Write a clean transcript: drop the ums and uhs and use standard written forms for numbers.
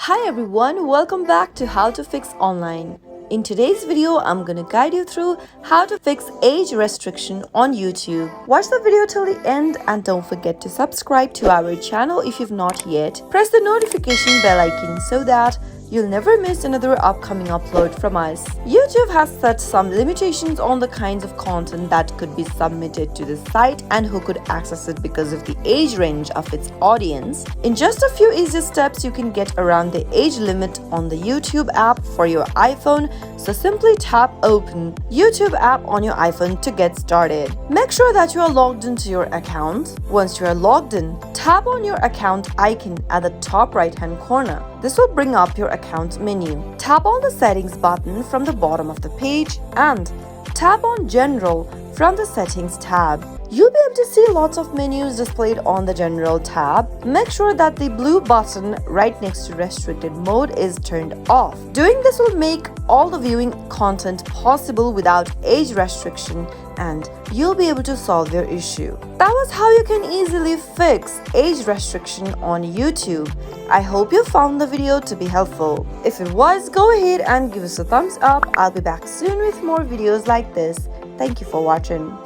Hi everyone, welcome back to How to Fix Online. In today's video, I'm gonna guide you through how to fix age restriction on YouTube. Watch the video till the end and don't forget to subscribe to our channel if you've not yet. Press the notification bell icon so that you'll never miss another upcoming upload from us. YouTube has set some limitations on the kinds of content that could be submitted to the site and who could access it because of the age range of its audience. In just a few easy steps, you can get around the age limit on the YouTube app for your iPhone, so simply tap Open YouTube app on your iPhone to get started. Make sure that you are logged into your account. Once you are logged in, tap on your account icon at the top right-hand corner. This will bring up your account menu. Tap on the Settings button from the bottom of the page and tap on General from the Settings tab. You'll be able to see lots of menus displayed on the General tab. Make sure that the blue button right next to Restricted Mode is turned off. Doing this will make all the viewing content possible without age restriction, and you'll be able to solve your issue. That was how you can easily fix age restriction on YouTube. I hope you found the video to be helpful. If it was, go ahead and give us a thumbs up. I'll be back soon with more videos like this. Thank you for watching.